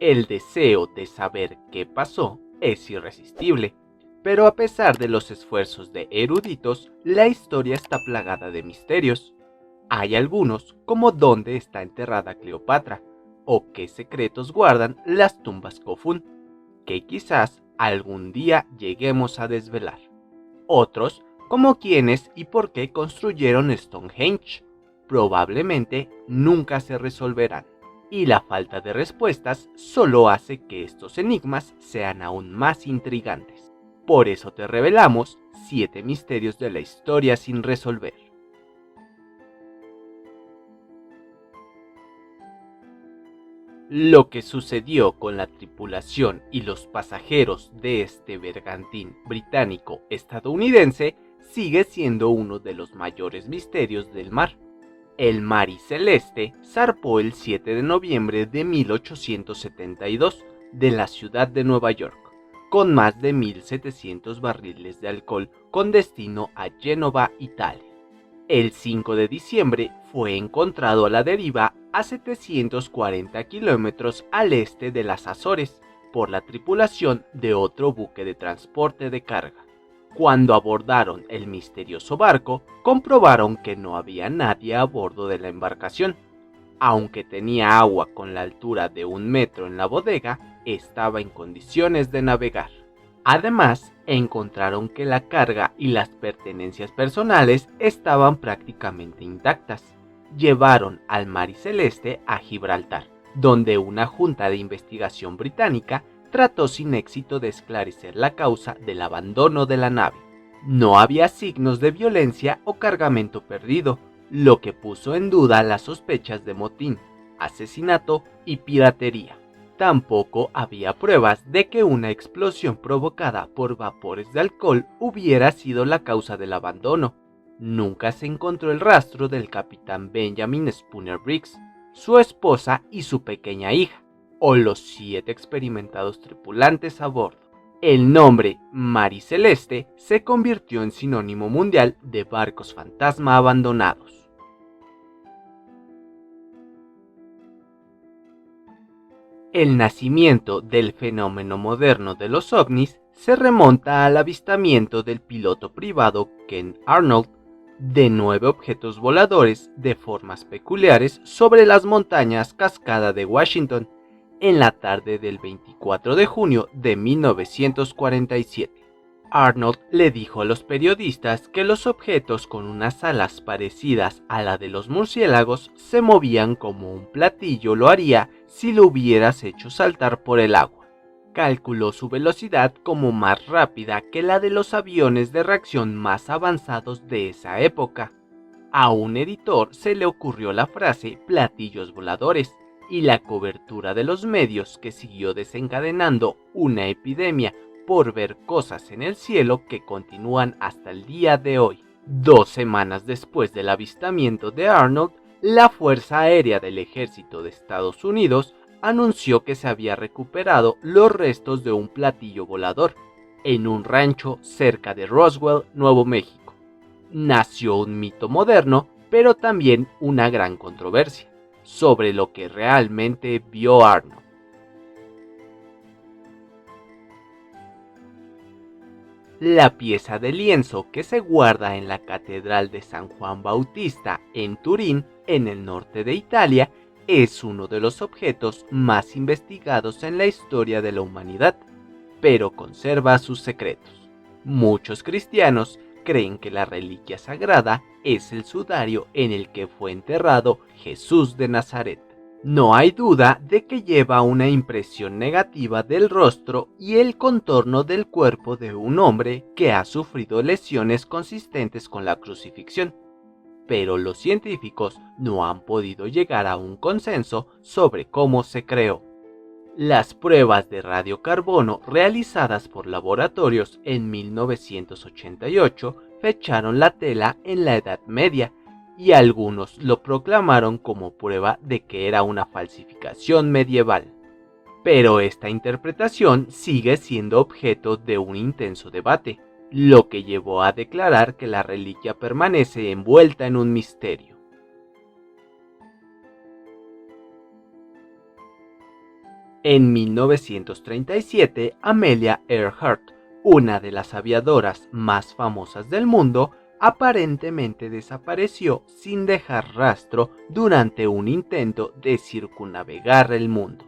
El deseo de saber qué pasó es irresistible, pero a pesar de los esfuerzos de eruditos, la historia está plagada de misterios. Hay algunos como dónde está enterrada Cleopatra, o qué secretos guardan las tumbas Kofun, que quizás algún día lleguemos a desvelar. Otros como quiénes y por qué construyeron Stonehenge, probablemente nunca se resolverán. Y la falta de respuestas solo hace que estos enigmas sean aún más intrigantes. Por eso te revelamos 7 misterios de la historia sin resolver. Lo que sucedió con la tripulación y los pasajeros de este bergantín británico-estadounidense sigue siendo uno de los mayores misterios del mar. El Mari Celeste zarpó el 7 de noviembre de 1872 de la ciudad de Nueva York, con más de 1.700 barriles de alcohol con destino a Génova, Italia. El 5 de diciembre fue encontrado a la deriva a 740 kilómetros al este de las Azores por la tripulación de otro buque de transporte de carga. Cuando abordaron el misterioso barco, comprobaron que no había nadie a bordo de la embarcación. Aunque tenía agua con la altura de 1 metro en la bodega, estaba en condiciones de navegar. Además, encontraron que la carga y las pertenencias personales estaban prácticamente intactas. Llevaron al Mari Celeste a Gibraltar, donde una junta de investigación británica trató sin éxito de esclarecer la causa del abandono de la nave. No había signos de violencia o cargamento perdido, lo que puso en duda las sospechas de motín, asesinato y piratería. Tampoco había pruebas de que una explosión provocada por vapores de alcohol hubiera sido la causa del abandono. Nunca se encontró el rastro del capitán Benjamin Spooner Briggs, su esposa y su pequeña hija, o los 7 experimentados tripulantes a bordo. El nombre Mari Celeste se convirtió en sinónimo mundial de barcos fantasma abandonados. El nacimiento del fenómeno moderno de los ovnis se remonta al avistamiento del piloto privado Ken Arnold de 9 objetos voladores de formas peculiares sobre las montañas Cascada de Washington en la tarde del 24 de junio de 1947. Arnold le dijo a los periodistas que los objetos con unas alas parecidas a la de los murciélagos se movían como un platillo lo haría si lo hubieras hecho saltar por el agua. Calculó su velocidad como más rápida que la de los aviones de reacción más avanzados de esa época. A un editor se le ocurrió la frase platillos voladores y la cobertura de los medios que siguió desencadenando una epidemia por ver cosas en el cielo que continúan hasta el día de hoy. 2 semanas después del avistamiento de Arnold, la Fuerza Aérea del Ejército de Estados Unidos anunció que se había recuperado los restos de un platillo volador en un rancho cerca de Roswell, Nuevo México. Nació un mito moderno, pero también una gran controversia sobre lo que realmente vio Arnold. La pieza de lienzo que se guarda en la Catedral de San Juan Bautista en Turín, en el norte de Italia, es uno de los objetos más investigados en la historia de la humanidad, pero conserva sus secretos. Muchos cristianos creen que la reliquia sagrada es el sudario en el que fue enterrado Jesús de Nazaret. No hay duda de que lleva una impresión negativa del rostro y el contorno del cuerpo de un hombre que ha sufrido lesiones consistentes con la crucifixión, pero los científicos no han podido llegar a un consenso sobre cómo se creó. Las pruebas de radiocarbono realizadas por laboratorios en 1988 fecharon la tela en la Edad Media, y algunos lo proclamaron como prueba de que era una falsificación medieval. Pero esta interpretación sigue siendo objeto de un intenso debate, lo que llevó a declarar que la reliquia permanece envuelta en un misterio. En 1937, Amelia Earhart, una de las aviadoras más famosas del mundo, aparentemente desapareció sin dejar rastro durante un intento de circunnavegar el mundo.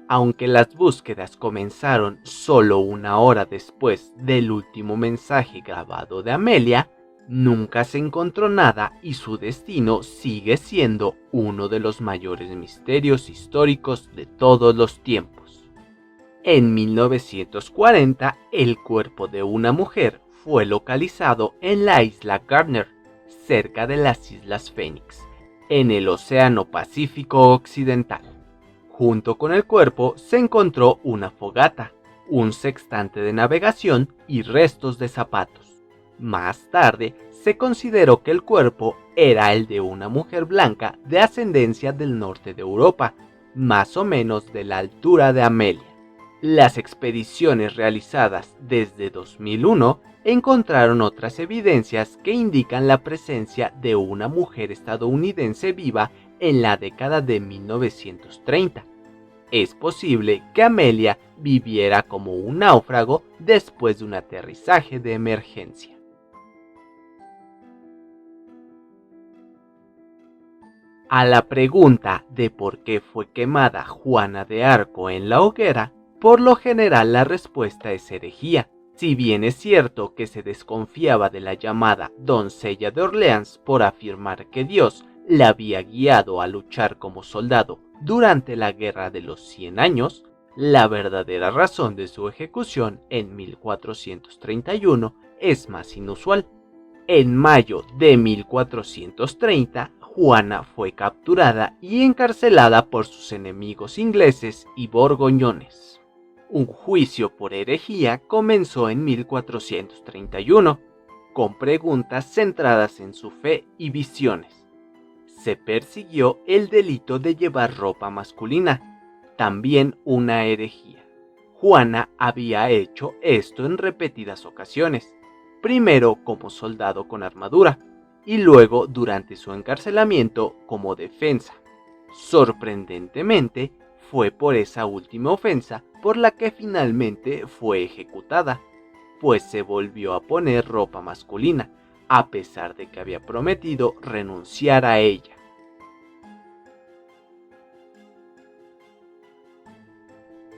Aunque las búsquedas comenzaron solo una hora después del último mensaje grabado de Amelia, nunca se encontró nada y su destino sigue siendo uno de los mayores misterios históricos de todos los tiempos. En 1940, el cuerpo de una mujer fue localizado en la isla Gardner, cerca de las Islas Fénix, en el Océano Pacífico Occidental. Junto con el cuerpo se encontró una fogata, un sextante de navegación y restos de zapatos. Más tarde, se consideró que el cuerpo era el de una mujer blanca de ascendencia del norte de Europa, más o menos de la altura de Amelia. Las expediciones realizadas desde 2001 encontraron otras evidencias que indican la presencia de una mujer estadounidense viva en la década de 1930. Es posible que Amelia viviera como un náufrago después de un aterrizaje de emergencia. A la pregunta de por qué fue quemada Juana de Arco en la hoguera, por lo general la respuesta es herejía. Si bien es cierto que se desconfiaba de la llamada doncella de Orleans por afirmar que Dios la había guiado a luchar como soldado durante la Guerra de los 100 años, la verdadera razón de su ejecución en 1431 es más inusual. En mayo de 1430, Juana fue capturada y encarcelada por sus enemigos ingleses y borgoñones. Un juicio por herejía comenzó en 1431, con preguntas centradas en su fe y visiones. Se persiguió el delito de llevar ropa masculina, también una herejía. Juana había hecho esto en repetidas ocasiones, primero como soldado con armadura y luego durante su encarcelamiento como defensa. Sorprendentemente, fue por esa última ofensa por la que finalmente fue ejecutada, pues se volvió a poner ropa masculina, a pesar de que había prometido renunciar a ella.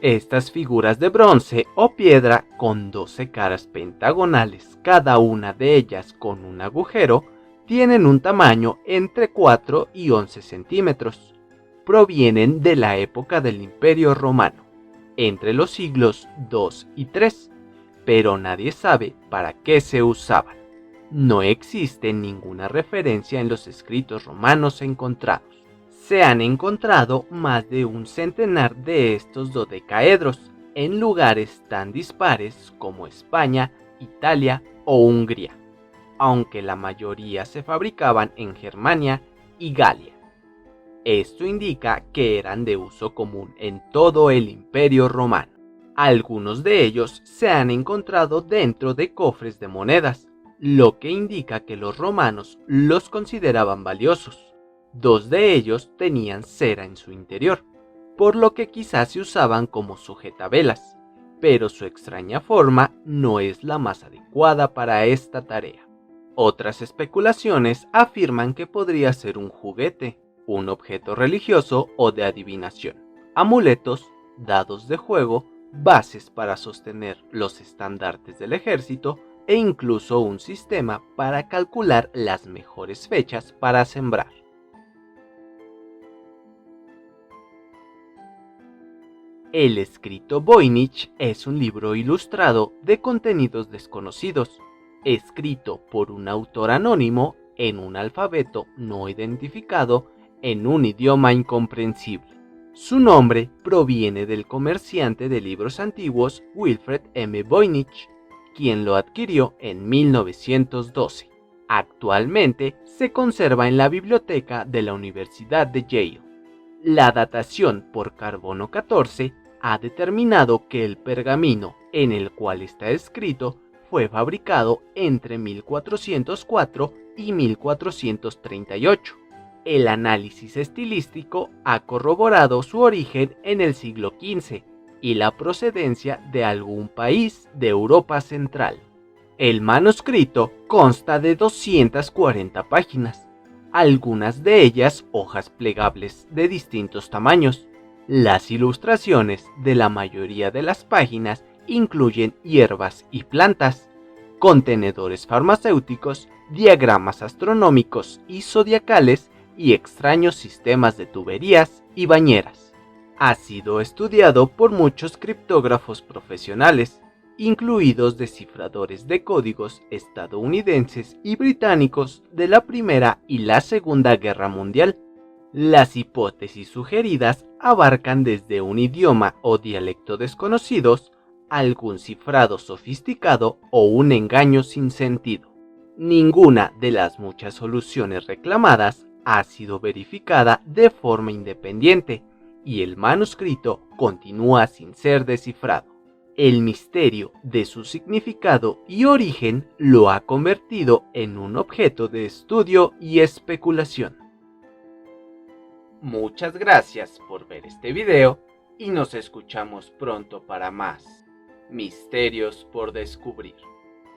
Estas figuras de bronce o piedra con 12 caras pentagonales, cada una de ellas con un agujero, tienen un tamaño entre 4 y 11 centímetros. Provienen de la época del Imperio Romano, entre los siglos II y III, pero nadie sabe para qué se usaban. No existe ninguna referencia en los escritos romanos encontrados. Se han encontrado más de un centenar de estos dodecaedros en lugares tan dispares como España, Italia o Hungría, aunque la mayoría se fabricaban en Germania y Galia. Esto indica que eran de uso común en todo el Imperio Romano. Algunos de ellos se han encontrado dentro de cofres de monedas, lo que indica que los romanos los consideraban valiosos. 2 de ellos tenían cera en su interior, por lo que quizás se usaban como sujetavelas, pero su extraña forma no es la más adecuada para esta tarea. Otras especulaciones afirman que podría ser un juguete, un objeto religioso o de adivinación, amuletos, dados de juego, bases para sostener los estandartes del ejército e incluso un sistema para calcular las mejores fechas para sembrar. El escrito Voynich es un libro ilustrado de contenidos desconocidos, escrito por un autor anónimo en un alfabeto no identificado en un idioma incomprensible. Su nombre proviene del comerciante de libros antiguos Wilfred M. Voynich, quien lo adquirió en 1912. Actualmente se conserva en la biblioteca de la Universidad de Yale. La datación por carbono 14 ha determinado que el pergamino en el cual está escrito fue fabricado entre 1404 y 1438. El análisis estilístico ha corroborado su origen en el siglo XV y la procedencia de algún país de Europa Central. El manuscrito consta de 240 páginas, algunas de ellas hojas plegables de distintos tamaños. Las ilustraciones de la mayoría de las páginas incluyen hierbas y plantas, contenedores farmacéuticos, diagramas astronómicos y zodiacales y extraños sistemas de tuberías y bañeras. Ha sido estudiado por muchos criptógrafos profesionales, incluidos descifradores de códigos estadounidenses y británicos de la Primera y la Segunda Guerra Mundial. Las hipótesis sugeridas abarcan desde un idioma o dialecto desconocidos, algún cifrado sofisticado o un engaño sin sentido. Ninguna de las muchas soluciones reclamadas ha sido verificada de forma independiente y el manuscrito continúa sin ser descifrado. El misterio de su significado y origen lo ha convertido en un objeto de estudio y especulación. Muchas gracias por ver este video y nos escuchamos pronto para más misterios por descubrir.